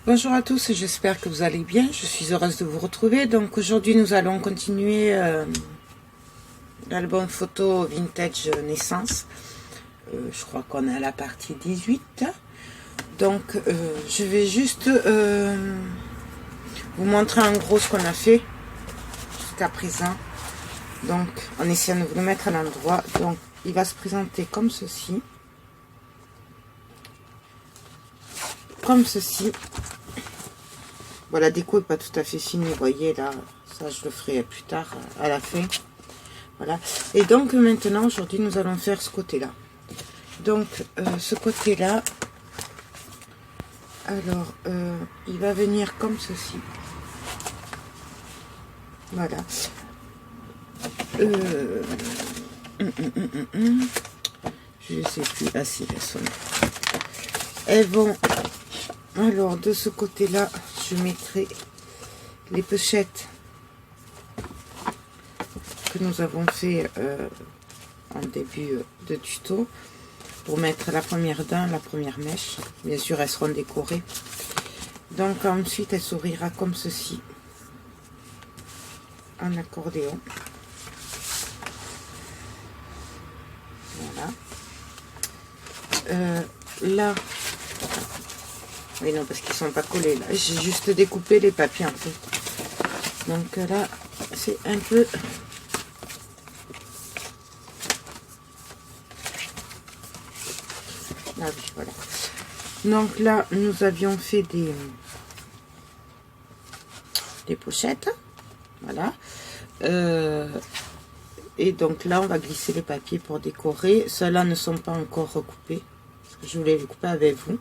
Bonjour à tous, j'espère que vous allez bien. Je suis heureuse de vous retrouver. Donc aujourd'hui nous allons continuer l'album photo vintage naissance. Je crois qu'on est à la partie 18. Donc je vais juste vous montrer en gros ce qu'on a fait jusqu'à présent. Donc en essayant de vous le mettre à l'endroit. Donc il va se présenter comme ceci. Comme ceci. Bon, la déco n'est pas tout à fait finie, vous voyez là, ça je le ferai plus tard à la fin. Voilà. Et donc maintenant, aujourd'hui, nous allons faire ce côté-là. Donc ce côté-là, alors il va venir comme ceci. Voilà. Je sais plus. Ah si, elles sont là. Elles vont. Alors de ce côté-là, je mettrai les pochettes que nous avons fait en début de tuto pour mettre la première dent, la première mèche. Bien sûr, elles seront décorées. Donc ensuite, elle s'ouvrira comme ceci, en accordéon. Voilà. Là, oui non, parce qu'ils sont pas collés là. J'ai juste découpé les papiers en fait. Donc là, c'est un peu. Ah oui, voilà. Donc là, nous avions fait des pochettes. Voilà. Et donc là, on va glisser les papiers pour décorer. Ceux-là ne sont pas encore recoupés. Parce que je voulais les couper avec vous.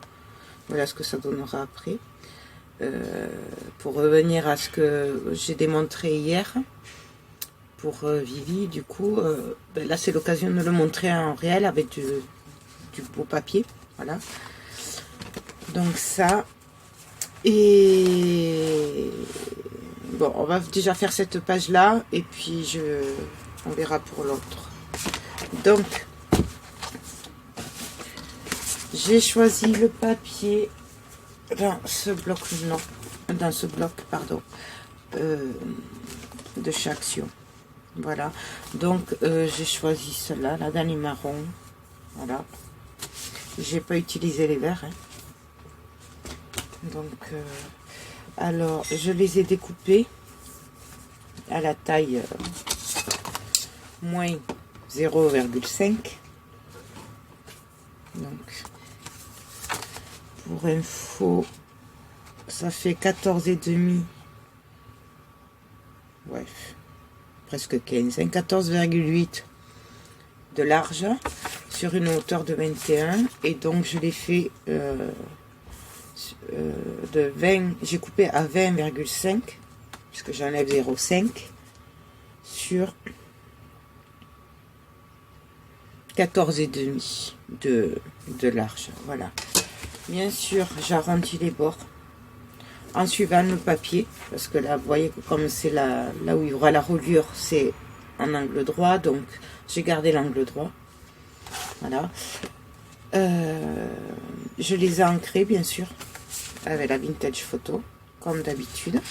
Voilà ce que ça donnera après. Pour revenir à ce que j'ai démontré hier pour Vivi, du coup, ben là c'est l'occasion de le montrer en réel avec du beau papier. Voilà. Donc ça. Et bon, on va déjà faire cette page là et puis on verra pour l'autre. Donc j'ai choisi le papier dans ce bloc, non, dans ce bloc, pardon, de chez Action. Voilà. Donc, j'ai choisi cela, la Dani marron. Voilà. J'ai pas utilisé les verts. Hein. Donc, alors, je les ai découpés à la taille moins 0,5. Donc, pour info, ça fait 14,5. Bref, presque 15. 14,8 de large sur une hauteur de 21. Et donc, je l'ai fait de 20. J'ai coupé à 20,5 puisque j'enlève 0,5 sur 14,5 de large. Voilà. Bien sûr, j'arrondis les bords en suivant le papier, parce que là, vous voyez que comme c'est là où il y aura la reliure, c'est en angle droit, donc j'ai gardé l'angle droit. Voilà. Je les ai ancrés, bien sûr, avec la vintage photo, comme d'habitude.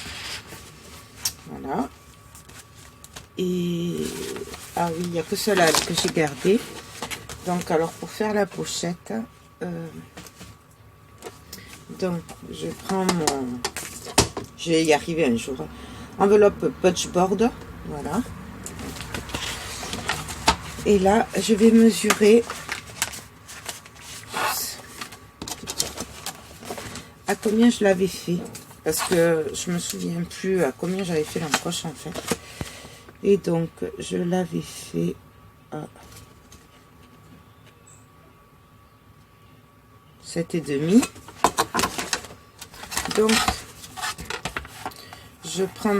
Voilà. Et ah oui, il n'y a que cela que j'ai gardé. Donc, alors pour faire la pochette. Donc, je prends mon... Je vais y arriver un jour. Enveloppe Punchboard. Voilà. Et là, je vais mesurer à combien je l'avais fait. Parce que je me souviens plus à combien j'avais fait l'encoche en fait. Et donc, je l'avais fait à 7,5. Donc je prends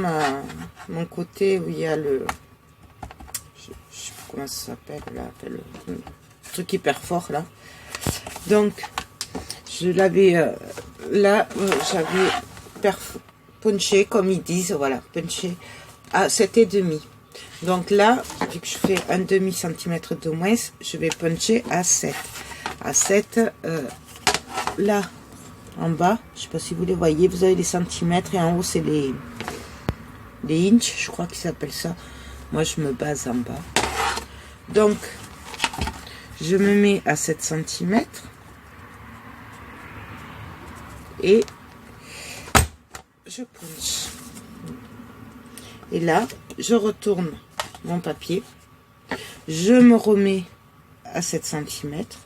mon côté où il y a le, je sais pas comment ça s'appelle là, le truc hyper fort là. Donc je l'avais là, j'avais punché comme ils disent, voilà, punché à 7,5. Donc là, vu que je fais un demi centimètre de moins, je vais puncher à 7. À 7, là, en bas, je sais pas si vous les voyez, vous avez les centimètres et en haut, c'est les inches, je crois qu'ils s'appellent ça. Moi, je me base en bas. Donc, je me mets à 7 centimètres et je punch. Et là, je retourne mon papier, je me remets à 7 centimètres.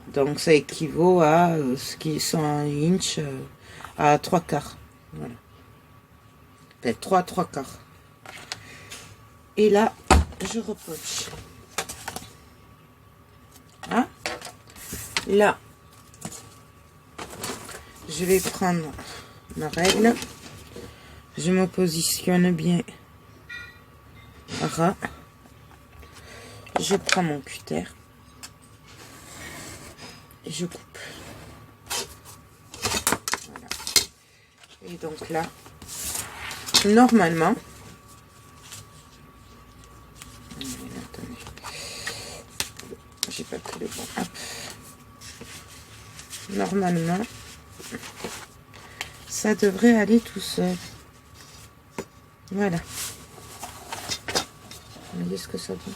Donc ça équivaut à ce qui sont un inch à 3/4. Voilà. Peut-être 3/4. Et là, je repunch. Hein? Là, je vais prendre ma règle. Je me positionne bien ras. Je prends mon cutter. Et je coupe. Voilà. Et donc là, normalement, attendez, j'ai pas pris le bon. Hop. Normalement, ça devrait aller tout seul. Voilà. Vous voyez ce que ça donne.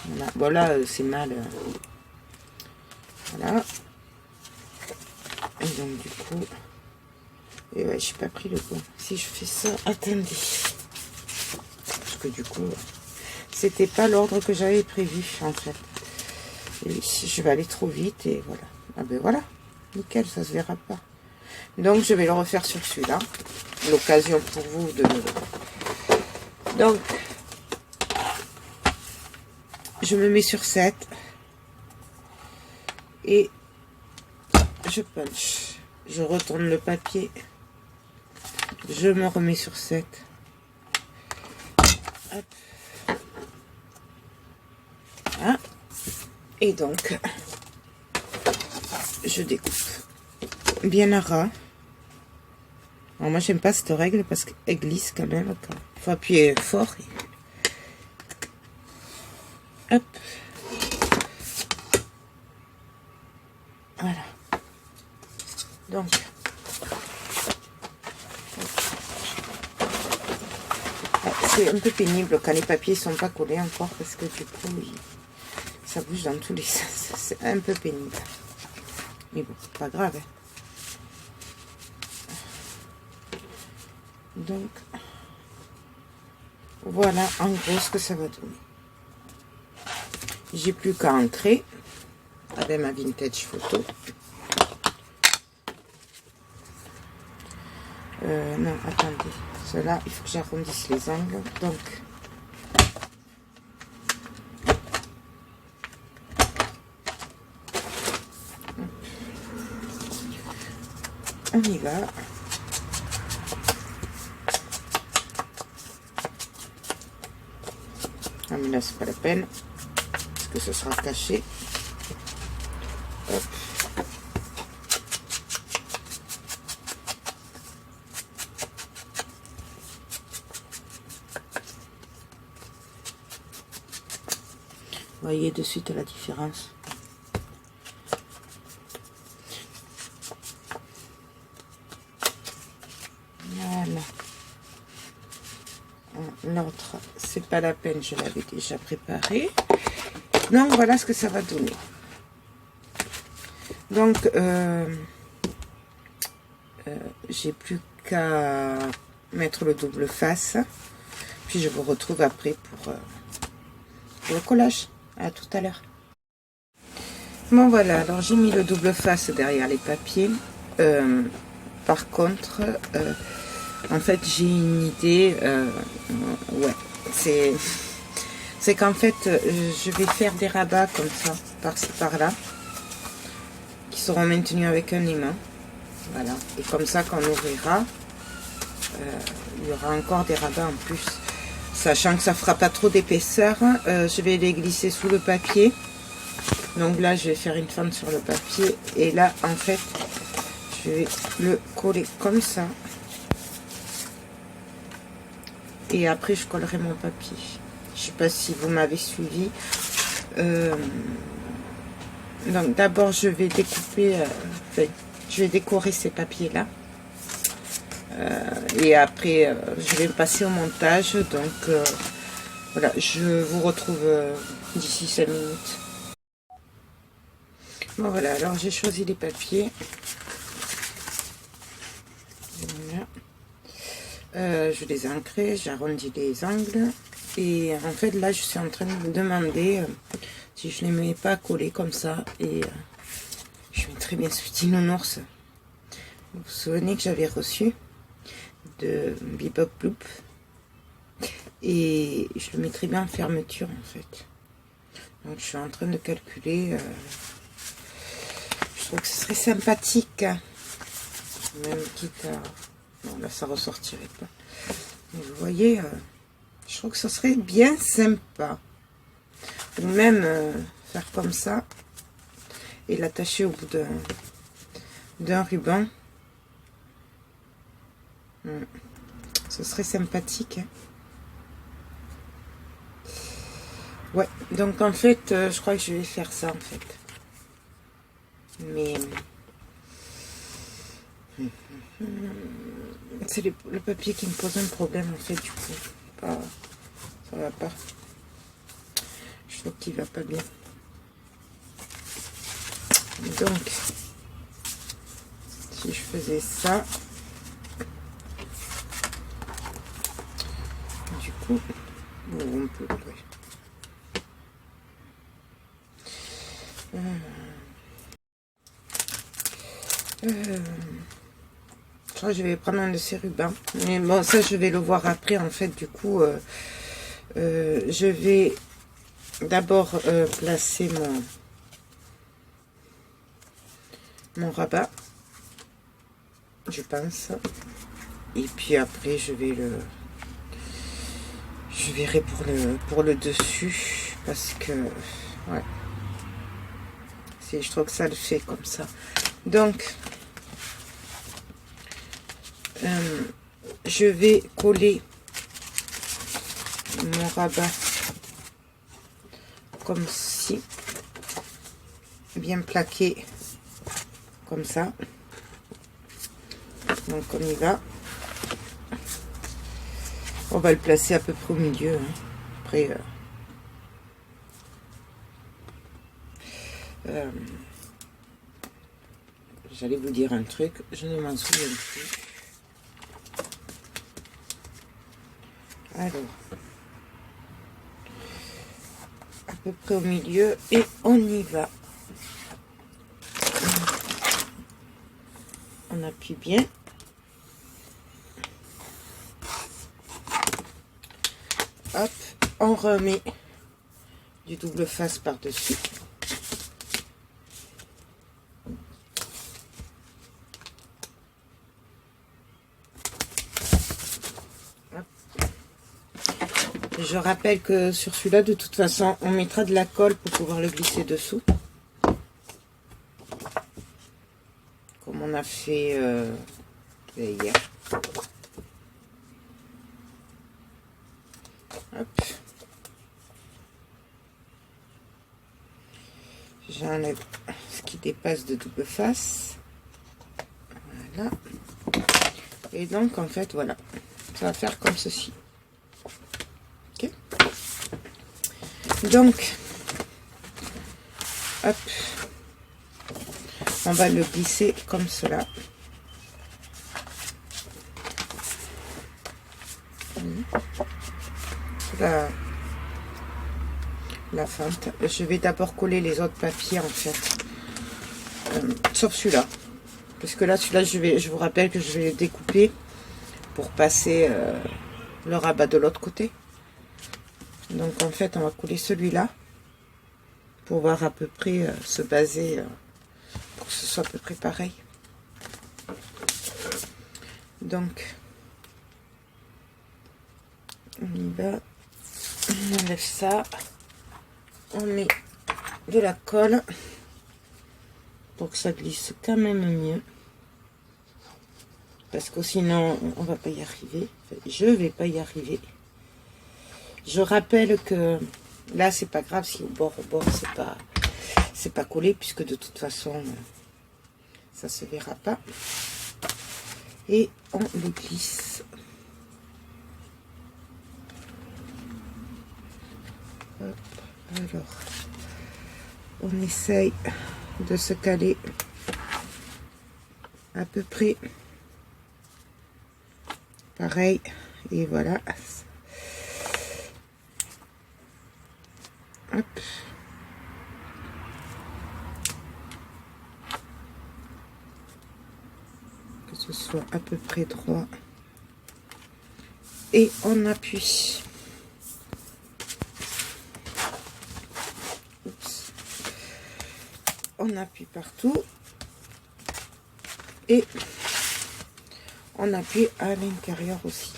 Voilà. Bon là, c'est mal. Voilà. Et donc du coup, et ouais, j'ai pas pris le bon. Si je fais ça, attendez, parce que du coup, c'était pas l'ordre que j'avais prévu en fait. Et si je vais aller trop vite et voilà. Ah ben voilà, nickel, ça se verra pas. Donc je vais le refaire sur celui-là. L'occasion pour vous de. Donc je me mets sur 7. Et je punch, je retourne le papier, je me remets sur 7. Hop. Hein? Et donc, je découpe bien à ras. Alors moi, j'aime pas cette règle parce qu'elle glisse quand même. Il faut appuyer fort. Hop. Voilà. Donc, c'est un peu pénible quand les papiers sont pas collés encore parce que du coup, ça bouge dans tous les sens. C'est un peu pénible. Mais bon, pas grave. Hein. Donc, voilà en gros ce que ça va donner. J'ai plus qu'à ancrer avec ma vintage photo. Non, attendez. Cela, il faut que j'arrondisse les angles. Donc, on y va. Ah, mais là, c'est pas la peine. Parce que ce sera caché. Hop. Voyez de suite la différence. Voilà. L'autre, c'est pas la peine, je l'avais déjà préparé. Donc voilà ce que ça va donner. Donc j'ai plus qu'à mettre le double face. Puis je vous retrouve après pour le collage. À tout à l'heure. Bon voilà, alors j'ai mis le double face derrière les papiers. Par contre, en fait j'ai une idée. Ouais, c'est qu'en fait je vais faire des rabats comme ça. par-ci par-là, qui seront maintenus avec un aimant. Voilà, et comme ça quand on ouvrira, il y aura encore des rabats en plus. Sachant que ça fera pas trop d'épaisseur, je vais les glisser sous le papier. Donc là, je vais faire une fente sur le papier. Et là, en fait, je vais le coller comme ça. Et après, je collerai mon papier. Je sais pas si vous m'avez suivi. Donc d'abord, je vais découper, je vais décorer ces papiers-là. Et après, je vais passer au montage. Donc voilà, je vous retrouve d'ici 5 minutes. Bon voilà, alors j'ai choisi les papiers. Voilà. Je les ai ancrés, j'ai arrondi les angles. Et en fait, là, je suis en train de me demander si je ne les mets pas collés comme ça. Et je mettrai bien ce petit nounours. Vous vous souvenez que j'avais reçu de Bebop Bloop. Et je le mettrai bien en fermeture, en fait. Donc, je suis en train de calculer. Je trouve que ce serait sympathique. Même quitte à... Non, là, ça ressortirait pas. Mais vous voyez, je trouve que ce serait bien sympa. Ou même faire comme ça et l'attacher au bout d'un ruban. Ce serait sympathique. Hein. Ouais, donc en fait, je crois que je vais faire ça en fait. Mais c'est le papier qui me pose un problème en fait du coup. Pas, ça va pas. Je trouve qu'il va pas bien. Donc, si je faisais ça, du coup, bon, on peut. Ouais. Je crois que je vais prendre un de ces rubans. Mais bon, ça, je vais le voir après. En fait, du coup, je vais d'abord placer mon rabat, je pense. Et puis après, je verrai pour le dessus. Parce que, ouais. Je trouve que ça le fait comme ça. Donc, je vais coller mon rabat comme ci, bien plaqué comme ça. Donc on y va. On va le placer à peu près au milieu. Hein. Après, j'allais vous dire un truc, je ne m'en souviens plus. Alors, à peu près au milieu et on y va. On appuie bien. Hop, on remet du double face par-dessus. Je rappelle que sur celui-là, de toute façon, on mettra de la colle pour pouvoir le glisser dessous. Comme on a fait hier. Hop. J'enlève ce qui dépasse de double face. Voilà. Et donc, en fait, voilà. Ça va faire comme ceci. Ok. Donc, hop. On va le glisser comme cela. La fente. Je vais d'abord coller les autres papiers en fait. Sauf celui-là. Parce que là, celui-là, je vous rappelle que je vais le découper pour passer le rabat de l'autre côté. Donc en fait, on va coller celui-là pouvoir à peu près se baser pour que ce soit à peu près pareil. Donc, on y va, on enlève ça, on met de la colle pour que ça glisse quand même mieux. Parce que sinon, on va pas y arriver. Enfin, je vais pas y arriver. Je rappelle que là, c'est pas grave si au bord, c'est pas collé, puisque de toute façon, ça se verra pas. Et on le glisse. Hop, alors, on essaye de se caler à peu près pareil. Et voilà. Hop. Que ce soit à peu près droit. Et on appuie. Oups. On appuie partout. Et on appuie à l'intérieur aussi.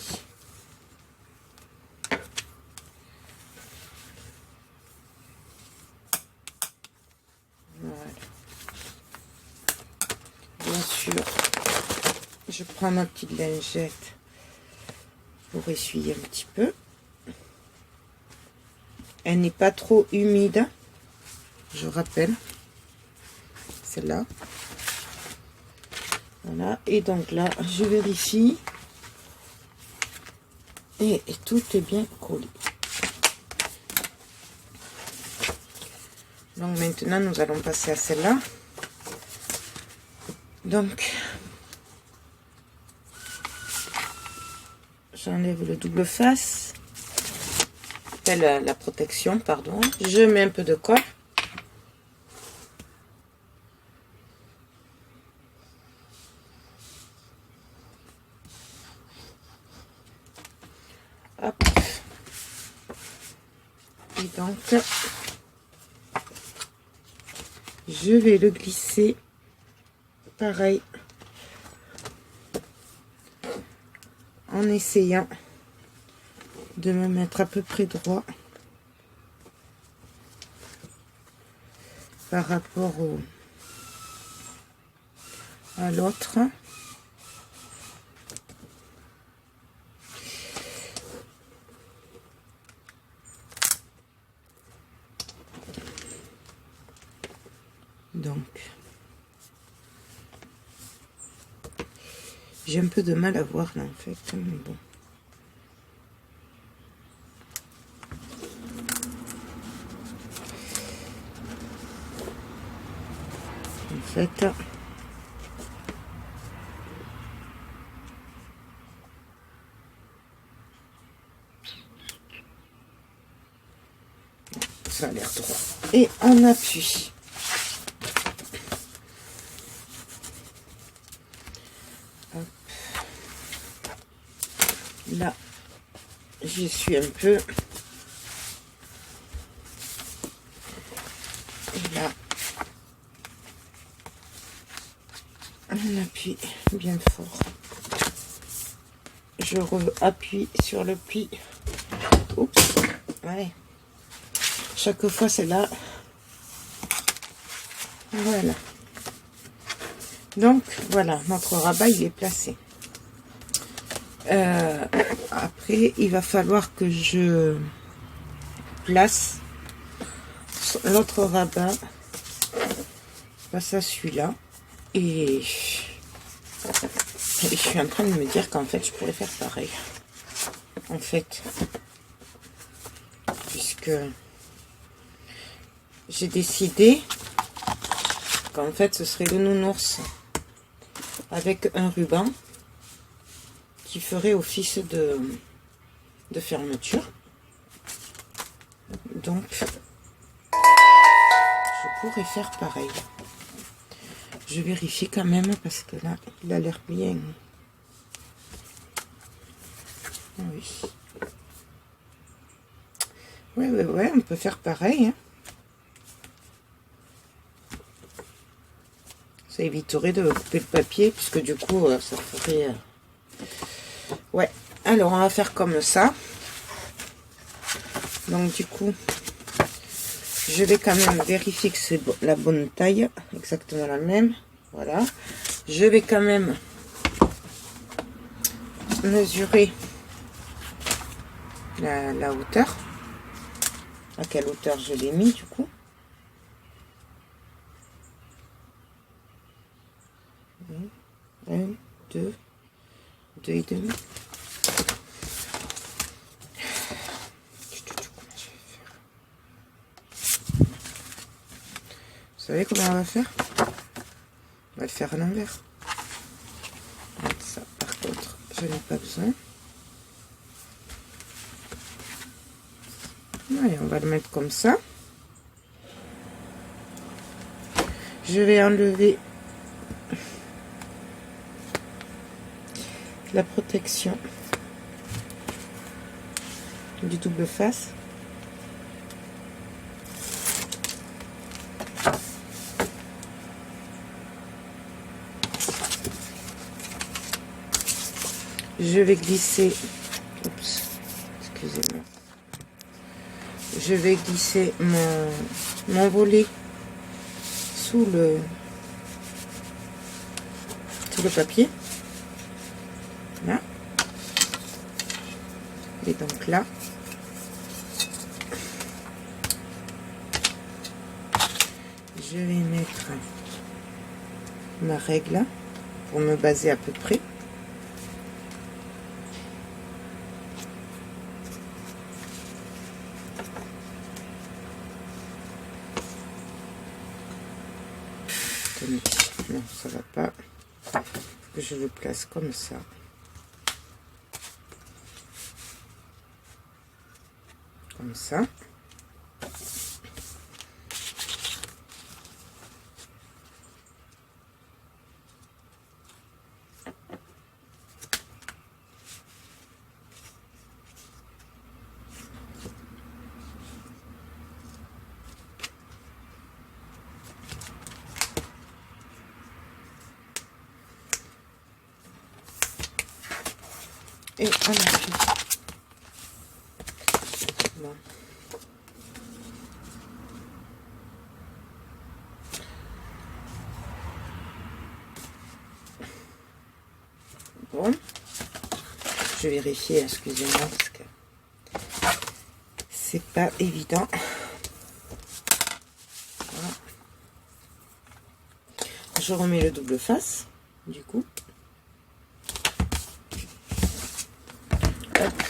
Voilà. Bien sûr, je prends ma petite lingette pour essuyer un petit peu. Elle n'est pas trop humide, je rappelle. Celle-là. Voilà, et donc là, je vérifie. Et tout est bien collé. Donc maintenant, nous allons passer à celle-là. Donc, j'enlève le double face. La protection, pardon. Je mets un peu de colle. Hop. Et donc, je vais le glisser pareil en essayant de me mettre à peu près droit par rapport à l'autre. Donc, j'ai un peu de mal à voir là en fait, mais bon. En fait, ça a l'air droit. Et on appuie. Hop. Là, j'y suis un peu. Et là, on appuie bien fort. Je appuie sur le pli. Oups. Ouais. Chaque fois, c'est là. Voilà. Donc, voilà, notre rabat, il est placé. Après, il va falloir que je place l'autre rabat face à celui-là. Et je suis en train de me dire qu'en fait, je pourrais faire pareil. En fait, puisque j'ai décidé qu'en fait, ce serait le nounours avec un ruban qui ferait office de fermeture. Donc, je pourrais faire pareil. Je vérifie quand même parce que là, il a l'air bien. Oui. Ouais, on peut faire pareil. Hein. Ça éviterait de couper le papier, puisque du coup, ça ferait... Ouais, alors on va faire comme ça. Donc du coup, je vais quand même vérifier que c'est la bonne taille, exactement la même. Voilà. Je vais quand même mesurer la hauteur. À quelle hauteur je l'ai mis du coup. 1, 2, 2 et demi. Vous savez comment on va faire? On va le faire à l'envers. Ça, par contre, je n'ai pas besoin. Allez, on va le mettre comme ça. Je vais enlever la protection du double face. Je vais glisser, oups, excusez-moi, je vais glisser mon volet sous le papier, là, et donc là, je vais mettre ma règle pour me baser à peu près. Non, ça va pas. Je le place comme ça. Comme ça. Et on appuie. Bon. Bon. Je vais vérifier, excusez-moi, parce que c'est pas évident. Voilà. Je remets le double face, du coup. Hop.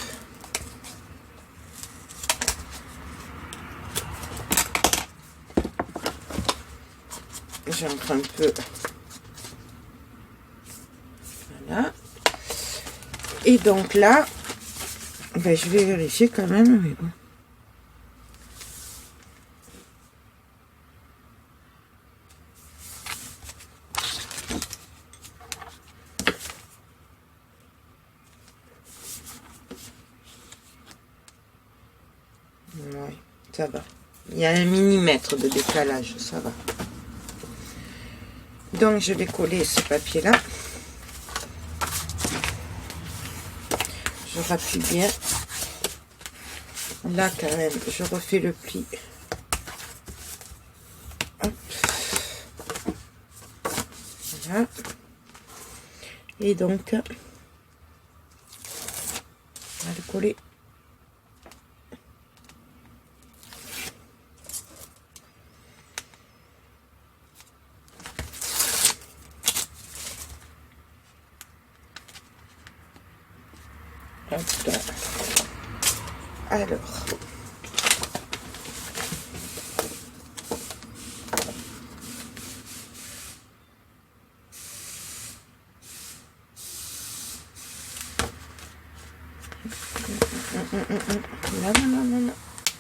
J'entre un peu. Voilà. Et donc là, ben, je vais vérifier quand même, mais bon. Ouais, ça va. Il y a 1 millimètre de décalage, ça va. Donc je vais coller ce papier là. Je rappuie bien. Là quand même, je refais le pli. Hop. Voilà. Et donc, on va le coller. Hop là. Alors,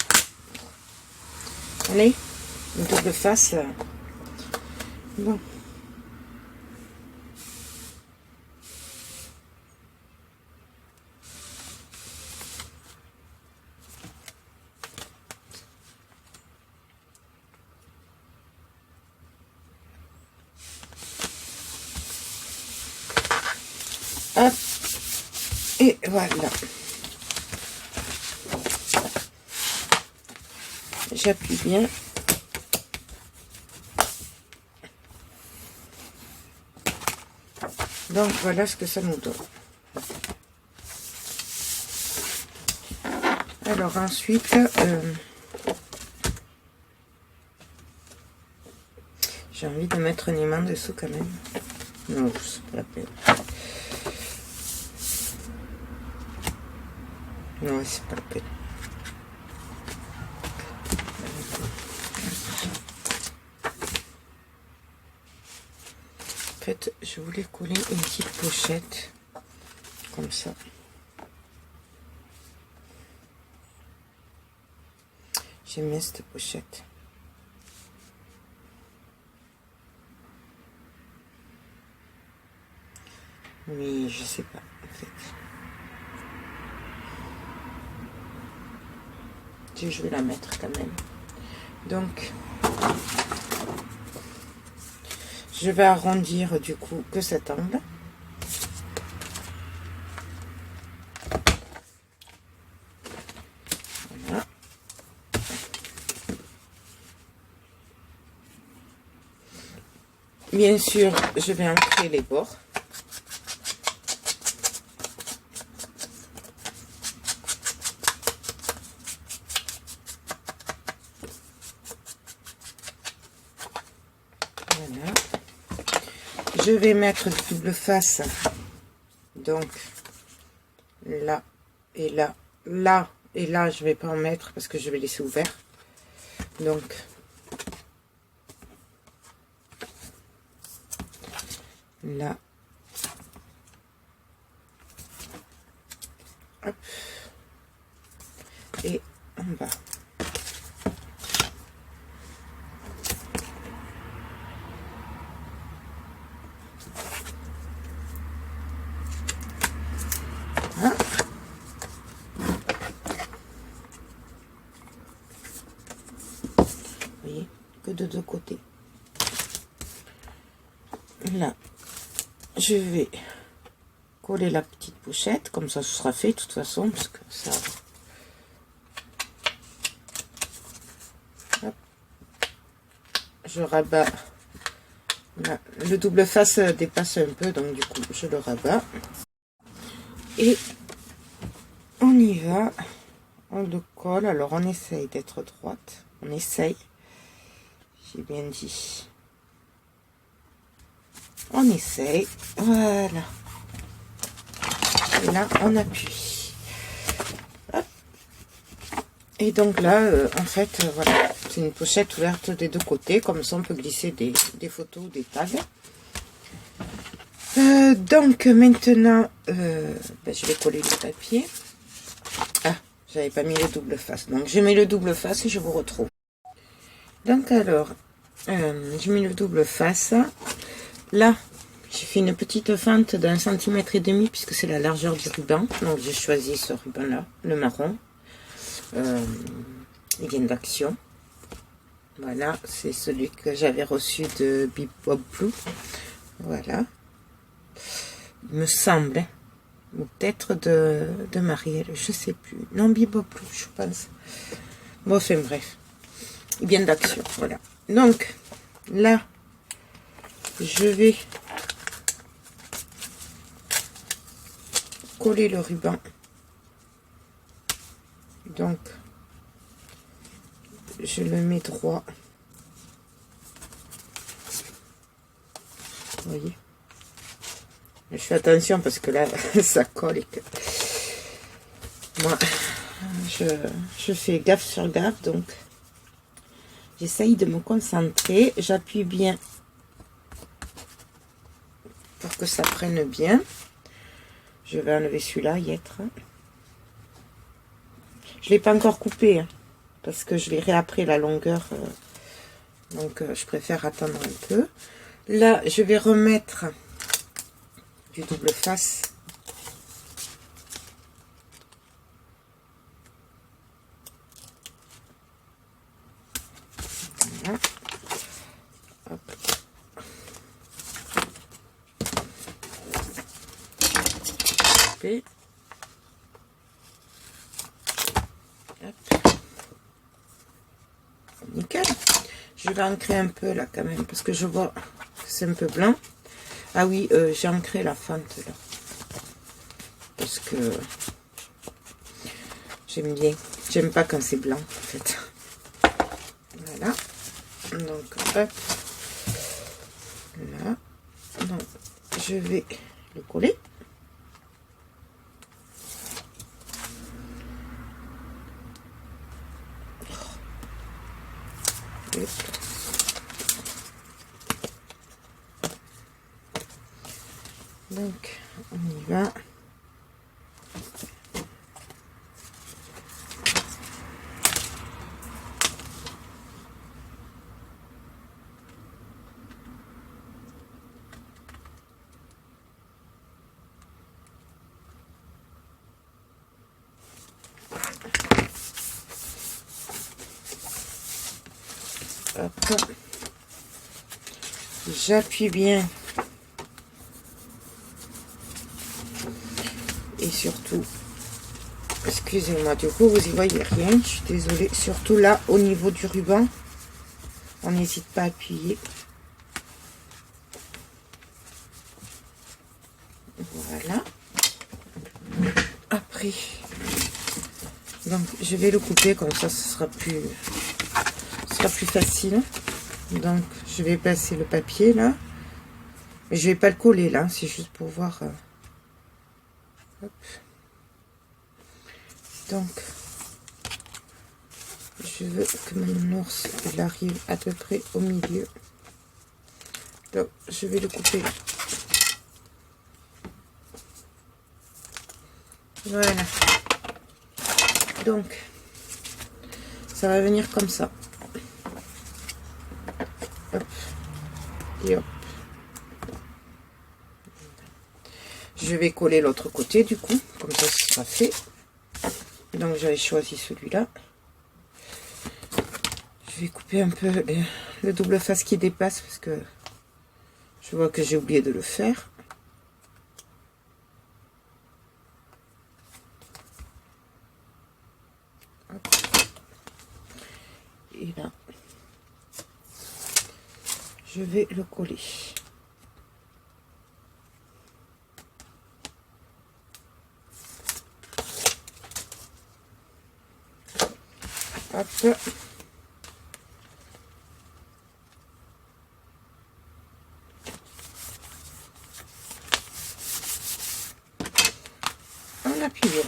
non. Allez, une double face. Bon. Et voilà. J'appuie bien. Donc voilà ce que ça nous donne. Alors ensuite, j'ai envie de mettre un aimant dessous quand même. Non, c'est pas la peine. Non, c'est pas la peine. En fait, je voulais coller une petite pochette comme ça. J'aime bien cette pochette. Mais je sais pas en fait. Je vais la mettre quand même. Donc, je vais arrondir du coup que cet angle. Voilà. Bien sûr, je vais ancrer les bords. Voilà. Je vais mettre du double face. Donc, là et là. Là et là, je vais pas en mettre parce que je vais laisser ouvert. Donc, là. Hop. Et en bas. Voilà. Vous voyez, que de deux côtés. Là, je vais coller la petite pochette, comme ça ce sera fait de toute façon, parce que ça... Hop. Je rabats. Là, le double face dépasse un peu, donc du coup je le rabats. Et on y va. On le colle. Alors on essaye d'être droite. On essaye. J'ai bien dit. On essaye. Voilà. Et là, on appuie. Hop. Et donc là, en fait, voilà. C'est une pochette ouverte des deux côtés. Comme ça, on peut glisser des photos, des tags. Donc maintenant, je vais coller le papier. Ah, j'avais pas mis le double face. Donc, j'ai mis le double face et je vous retrouve. Donc alors, j'ai mis le double face. Là, j'ai fait une petite fente d'1,5 cm puisque c'est la largeur du ruban. Donc j'ai choisi ce ruban là, le marron. Il vient d'Action. Voilà, c'est celui que j'avais reçu de Bebop Blue. Voilà. Il me semble, hein. Ou peut-être de Marielle, je sais plus. Non, Bebop Blue, je pense. Bon, enfin bref. Il vient d'Action, voilà. Donc, là, je vais coller le ruban. Donc, je le mets droit. Vous voyez? Je fais attention parce que là, ça colle et que... Moi, je fais gaffe sur gaffe, donc j'essaye de me concentrer. J'appuie bien pour que ça prenne bien. Je vais enlever celui-là, y être. Je ne l'ai pas encore coupé, hein, parce que je verrai après la longueur. Donc, je préfère attendre un peu. Là, je vais remettre du double face. Voilà. Hop. Je vais ancrer un peu là quand même, parce que je vois que c'est un peu blanc. Ah oui, j'ai ancré la fente là. Parce que j'aime bien. J'aime pas quand c'est blanc en fait. Voilà. Donc hop. Là. Donc je vais le coller. Donc on y va. J'appuie bien et surtout, excusez-moi, du coup vous y voyez rien, je suis désolée, surtout là au niveau du ruban, on n'hésite pas à appuyer. Voilà. Après, donc je vais le couper comme ça, ce sera plus facile. Donc je vais passer le papier là, mais je vais pas le coller là, c'est juste pour voir. Hop. Donc je veux que mon ours il arrive à peu près au milieu. Donc je vais le couper. Voilà. Donc ça va venir comme ça. Hop. Et hop. Je vais coller l'autre côté du coup, comme ça ce sera fait. Donc j'avais choisi celui-là. Je vais couper un peu le double face qui dépasse parce que je vois que j'ai oublié de le faire. Hop. Et là, je vais le coller. Hop. On appuie bien.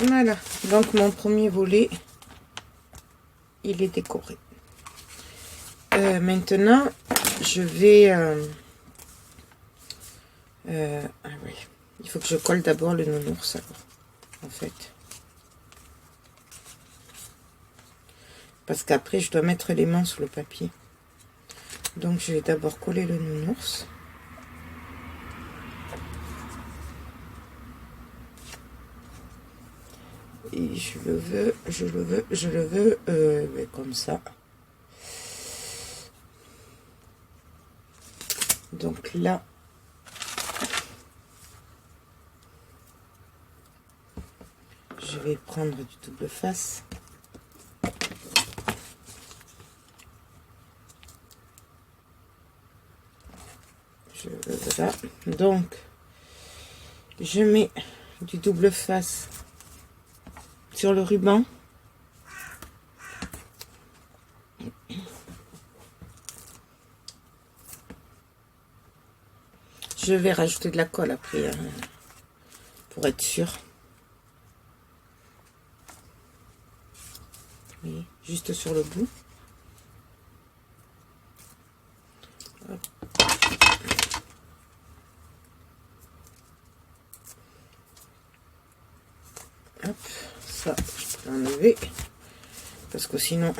Voilà. Donc mon premier volet, il est décoré. Maintenant, je vais... ah oui. Il faut que je colle d'abord le nounours alors, en fait. Parce qu'après, je dois mettre les mains sur le papier. Donc, je vais d'abord coller le nounours. Et je le veux comme ça. Donc là, je vais prendre du double face. Voilà. Donc, je mets du double face sur le ruban. Je vais rajouter de la colle après, hein, pour être sûr. Oui, juste sur le bout. Hop. Hop, ça, je peux l'enlever. Parce que sinon,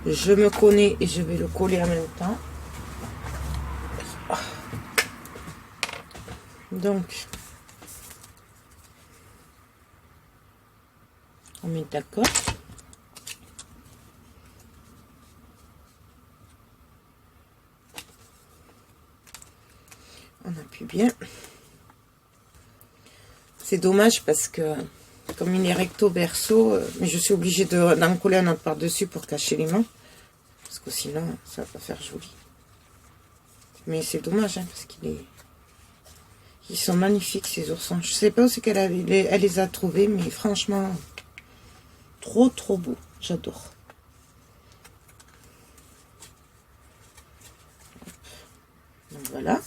je me connais et je vais le coller en même temps. Donc, on met d'accord. On appuie bien. C'est dommage parce que comme il est recto verso, mais je suis obligée d'en coller un autre par-dessus pour cacher les mains. Parce que sinon, ça va pas faire joli. Mais c'est dommage, hein, parce ils sont magnifiques, ces oursons. Je sais pas où c'est elle les a trouvés, mais franchement, trop beau. J'adore. Donc voilà.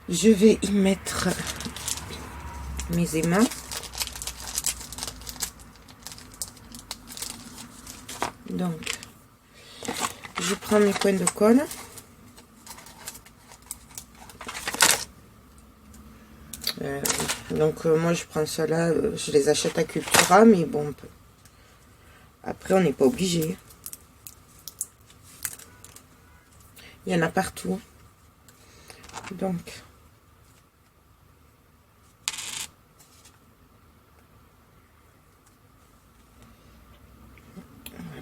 Je vais y mettre mes aimants. Donc, je prends mes coins de colle. Moi je prends cela, je les achète à Cultura, mais bon, après on n'est pas obligé. Il y en a partout. Donc,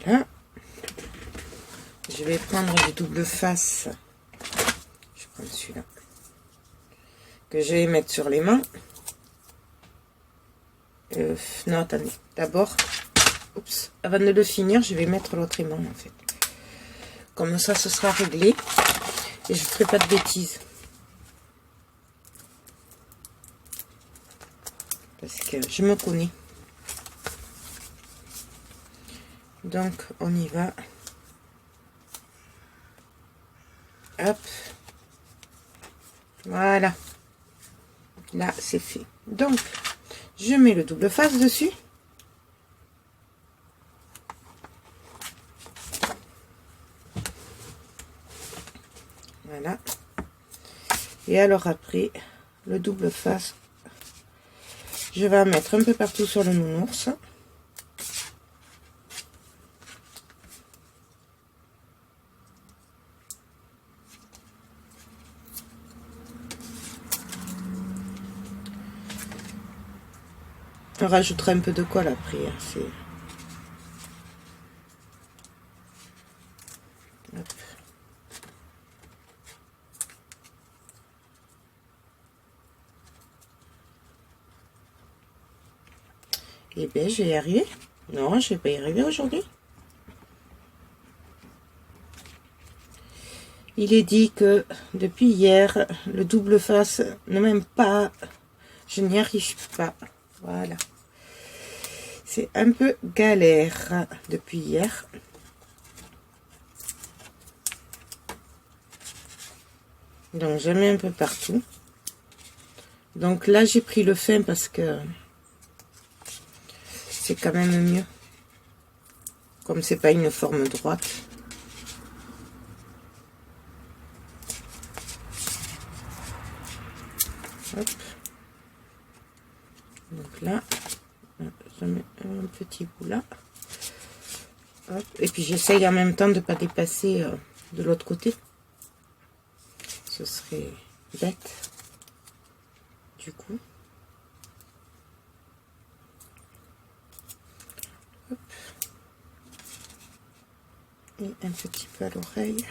voilà. Je vais prendre du double face. Je prends celui-là. Que je vais mettre sur les mains. Non, attendez. D'abord, oups, avant de le finir, je vais mettre l'autre aimant en fait. Comme ça, ce sera réglé. Et je ne ferai pas de bêtises. Parce que je me connais. Donc, on y va. Hop. Voilà. Là, c'est fait. Donc, je mets le double face dessus. Voilà. Et alors après, le double face, je vais en mettre un peu partout sur le nounours. On rajoutera un peu de colle après. Hein, et bien, je vais y arriver. Non, je vais pas y arriver aujourd'hui. Il est dit que depuis hier, le double face ne m'aime pas. Je n'y arrive pas. Voilà. C'est un peu galère depuis hier. Donc, je mets un peu partout. Donc là, j'ai pris le fin parce que c'est quand même mieux. Comme c'est pas une forme droite. Hop. Donc là, je mets un petit bout là. Hop. Et puis j'essaye en même temps de ne pas dépasser de l'autre côté. Ce serait bête. Du coup. Hop. Et un petit peu à l'oreille.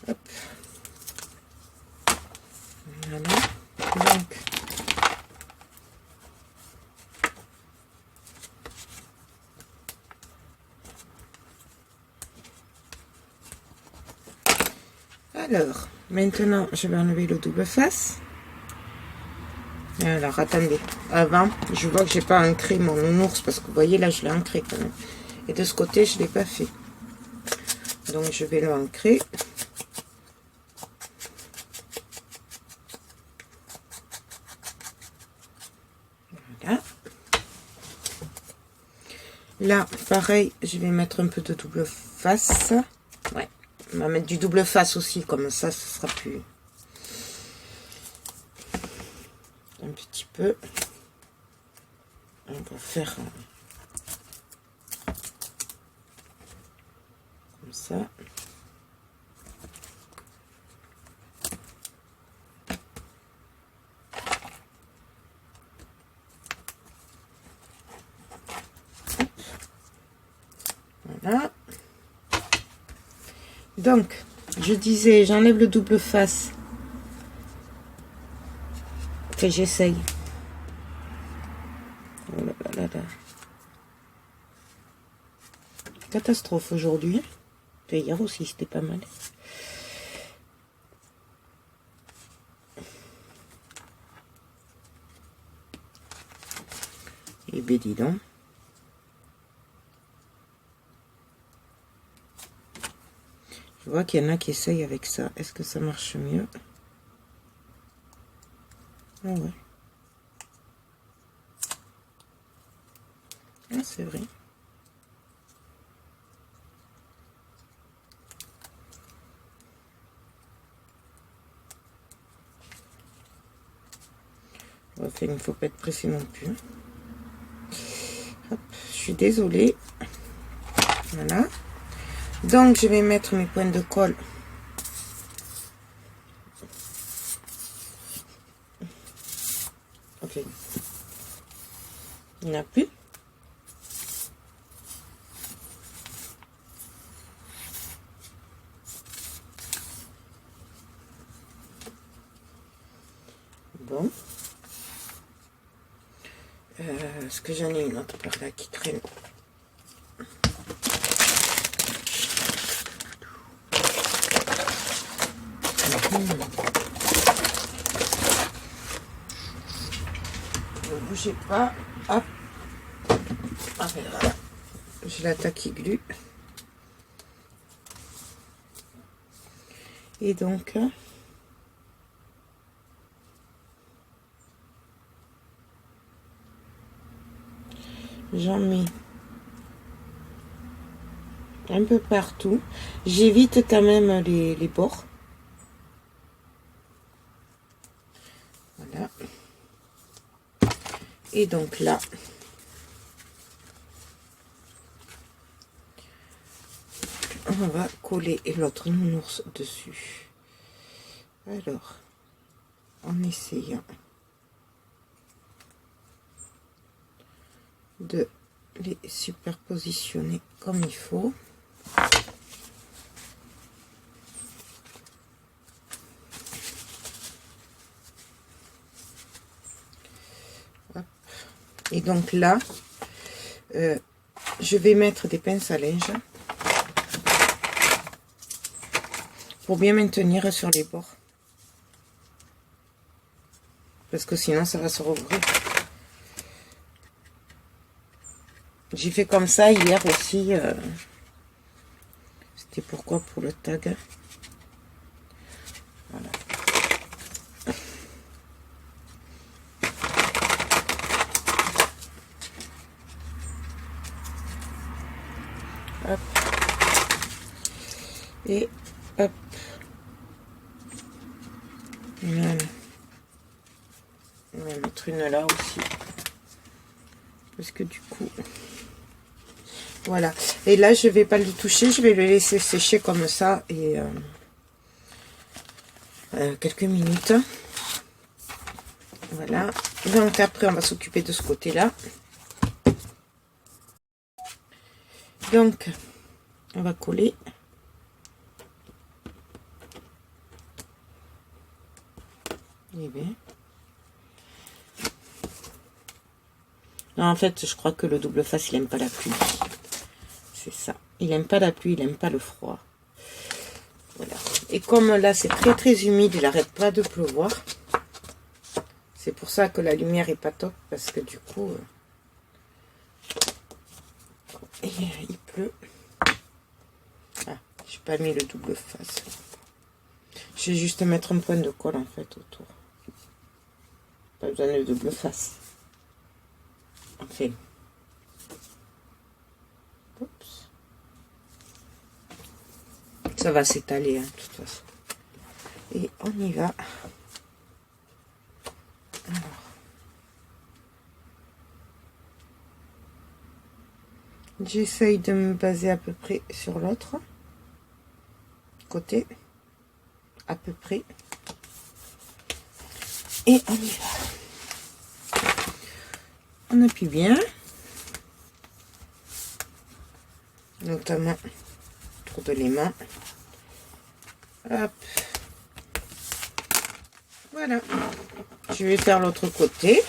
Hop. Voilà. Donc, alors, maintenant, je vais enlever le double face. Alors, attendez. Avant, je vois que j'ai pas ancré mon nounours parce que vous voyez, là, je l'ai ancré quand même. Et de ce côté, je l'ai pas fait. Donc, je vais l'ancrer. Voilà. Là, pareil, je vais mettre un peu de double face. Ouais, on va mettre du double face aussi, comme ça, ce sera plus... Un petit peu. On va faire comme ça. Voilà. Donc, je disais, j'enlève le double face. Enfin, j'essaye. Catastrophe aujourd'hui. Et hier aussi, c'était pas mal. Et ben dis donc. Je vois qu'il y en a qui essayent avec ça. Est-ce que ça marche mieux? Ah ouais. Ah, c'est vrai. Enfin, il ne faut pas être pressé non plus. Hop, je suis désolée. Voilà. Donc, je vais mettre mes points de colle. Ok. Il n'y en a plus. Bon. Est-ce que j'en ai une autre par là qui traîne? Ne bougez pas. Hop. Ah, voilà. J'ai l'attaque qui glue. Et donc... j'en mets un peu partout. J'évite quand même les bords. Voilà. Et donc là, on va coller l'autre nounours dessus. Alors, en essayant de les superpositionner comme il faut. Hop. Et donc là, je vais mettre des pinces à linge pour bien maintenir sur les bords. Parce que sinon ça va se rouvrir. J'ai fait comme ça hier aussi. C'était pourquoi? Pour le tag. Voilà. Hop. Et hop. Voilà. On va mettre une là aussi. Parce que du coup... voilà. Et là, je vais pas le toucher. Je vais le laisser sécher comme ça. Et quelques minutes. Voilà. Donc après, on va s'occuper de ce côté-là. Donc, on va coller. Et bien. Non, en fait, je crois que le double face, il aime pas la pluie. C'est ça. Il aime pas la pluie, il aime pas le froid. Voilà. Et comme là, c'est très très humide, il n'arrête pas de pleuvoir. C'est pour ça que la lumière est pas top, parce que du coup, il pleut. Ah, j'ai pas mis le double face. Je vais juste mettre un point de colle en fait autour. Pas besoin de double face. Enfin. Oups. Ça va s'étaler, hein, de toute façon. Et on y va. Alors. J'essaye de me baser à peu près sur l'autre côté. À peu près. Et on y va. On appuie bien. Notamment autour de les mains. Hop. Voilà. Je vais faire l'autre côté.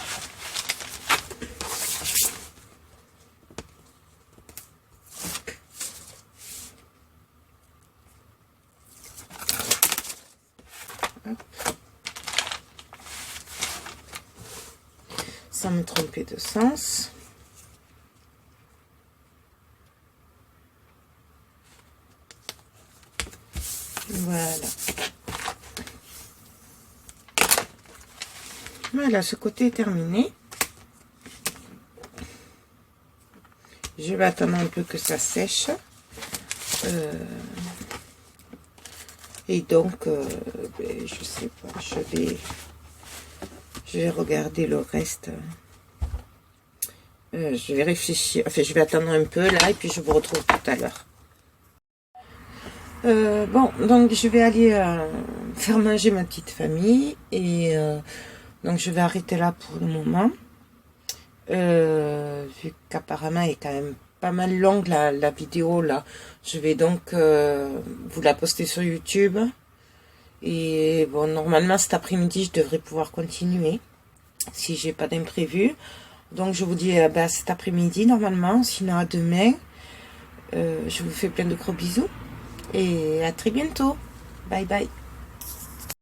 sans me tromper de sens. Voilà. Voilà, ce côté est terminé. Je vais attendre un peu que ça sèche. Et donc, je sais pas, je vais regarder le reste. Je vais réfléchir. Enfin, je vais attendre un peu là et puis je vous retrouve tout à l'heure. Bon, donc je vais aller faire manger ma petite famille et donc je vais arrêter là pour le moment. Vu qu'apparemment elle est quand même pas mal longue la vidéo là, je vais donc vous la poster sur YouTube. Et bon, normalement cet après-midi je devrais pouvoir continuer si j'ai pas d'imprévu. Donc je vous dis à cet après-midi normalement, sinon à demain. Je vous fais plein de gros bisous et à très bientôt. Bye bye.